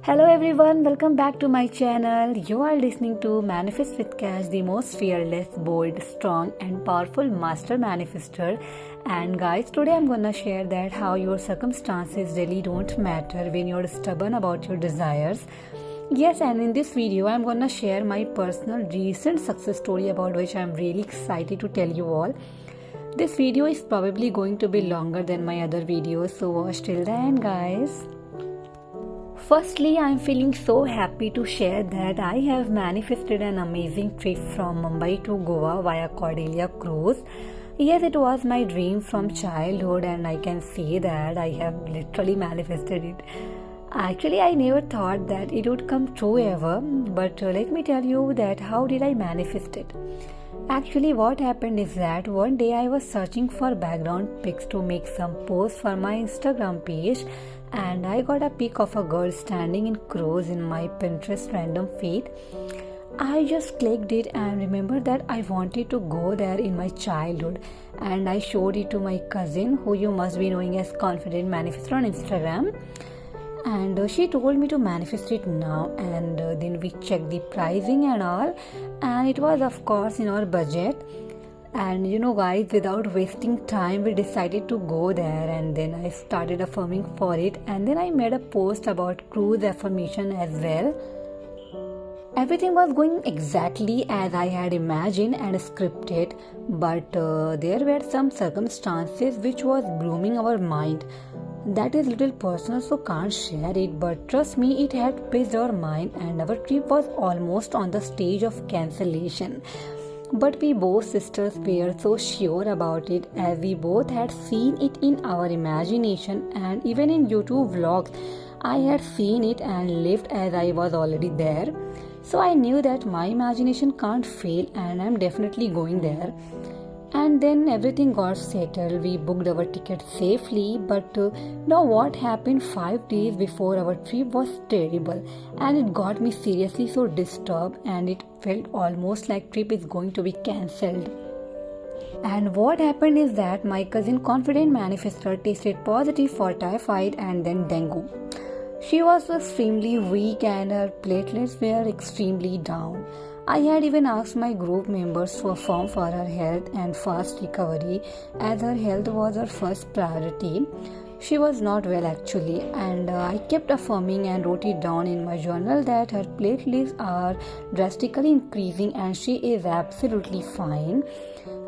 Hello everyone, welcome back to my channel. You are listening to Manifest with Cash, the most fearless, bold, strong and powerful master manifester. And guys, today I'm gonna share that how your circumstances really don't matter when you're stubborn about your desires. Yes, and in this video I'm gonna share my personal recent success story about which I'm really excited to tell you all. This video is probably going to be longer than my other videos, so watch till the end guys. Firstly, I am feeling so happy to share that I have manifested an amazing trip from Mumbai to Goa via Cordelia Cruise. Yes, it was my dream from childhood and I can say that I have literally manifested it. Actually, I never thought that it would come true ever, but let me tell you that how did I manifest it. Actually, what happened is that one day I was searching for background pics to make some posts for my Instagram page, and I got a pic of a girl standing in cruise in my Pinterest random feed. I just clicked it and remembered that I wanted to go there in my childhood, and I showed it to my cousin, who you must be knowing as Confident Manifestor on Instagram. And she told me to manifest it now, and then we checked the pricing and all, and it was of course in our budget. And you know guys, without wasting time we decided to go there, and then I started affirming for it, and then I made a post about cruise affirmation as well. Everything was going exactly as I had imagined and scripted, but there were some circumstances which was blooming our mind. That is little personal, so can't share it, but trust me, it had pissed our mind and our trip was almost on the stage of cancellation. But we both sisters were so sure about it, as we both had seen it in our imagination, and even in YouTube vlogs I had seen it and lived as I was already there. So I knew that my imagination can't fail and I'm definitely going there. And then everything got settled. We booked our ticket safely, but now what happened 5 days before our trip was terrible, and it got me seriously so disturbed, and it felt almost like trip is going to be cancelled. And what happened is that my cousin Confident Manifestor tested positive for typhoid and then dengue. She was extremely weak and her platelets were extremely down. I had even asked my group members to affirm for her health and fast recovery, as her health was her first priority. She was not well actually, and I kept affirming and wrote it down in my journal that her platelets are drastically increasing and she is absolutely fine.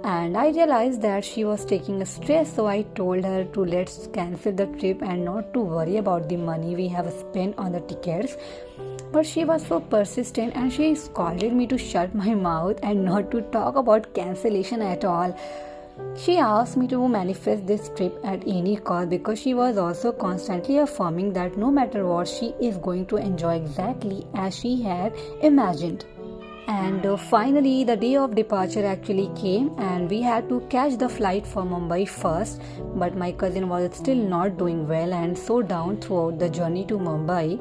And I realized that she was taking a stress, so I told her to let's cancel the trip and not to worry about the money we have spent on the tickets. But she was so persistent and she scolded me to shut my mouth and not to talk about cancellation at all. She asked me to manifest this trip at any cost, because she was also constantly affirming that no matter what, she is going to enjoy exactly as she had imagined. And finally, the day of departure actually came, and we had to catch the flight for Mumbai first. But my cousin was still not doing well and so down throughout the journey to Mumbai.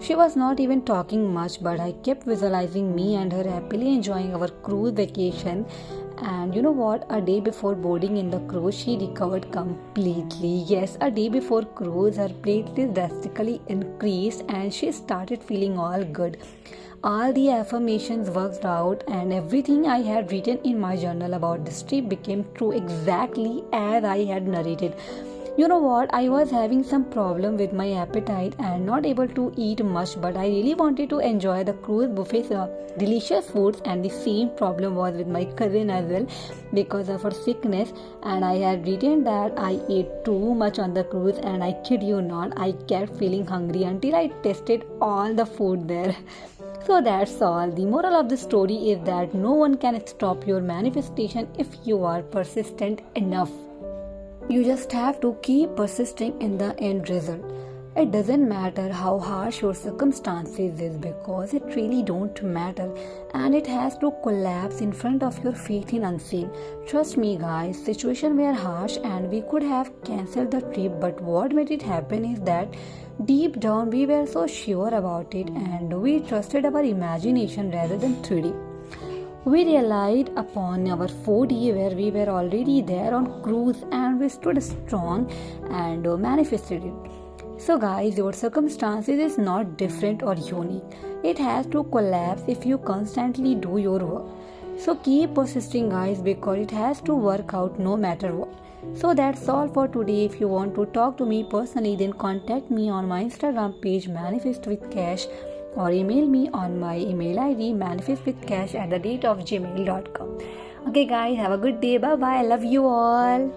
She was not even talking much, but I kept visualizing me and her happily enjoying our cruise vacation. And you know what? A day before boarding in the cruise, she recovered completely. Yes, a day before cruise, her platelets drastically increased and she started feeling all good. All the affirmations worked out, and everything I had written in my journal about this trip became true exactly as I had narrated. You know what? I was having some problem with my appetite and not able to eat much, but I really wanted to enjoy the cruise buffet's delicious foods, and the same problem was with my cousin as well because of her sickness. And I had written that I ate too much on the cruise, and I kid you not, I kept feeling hungry until I tasted all the food there. So that's all. The moral of the story is that no one can stop your manifestation if you are persistent enough. You just have to keep persisting in the end result. It doesn't matter how harsh your circumstances is, because it really don't matter, and it has to collapse in front of your faith in unseen. Trust me guys, situation were harsh and we could have cancelled the trip, but what made it happen is that deep down we were so sure about it and we trusted our imagination rather than 3D. We relied upon our 4D, where we were already there on cruise, and we stood strong and manifested it. So guys, your circumstances is not different or unique. It has to collapse if you constantly do your work. So keep persisting guys, because it has to work out no matter what. So that's all for today. If you want to talk to me personally, then contact me on my Instagram page Manifest with Cash, or email me on my email ID manifestwithcash@gmail.com. Okay guys, have a good day. Bye bye. Love you all.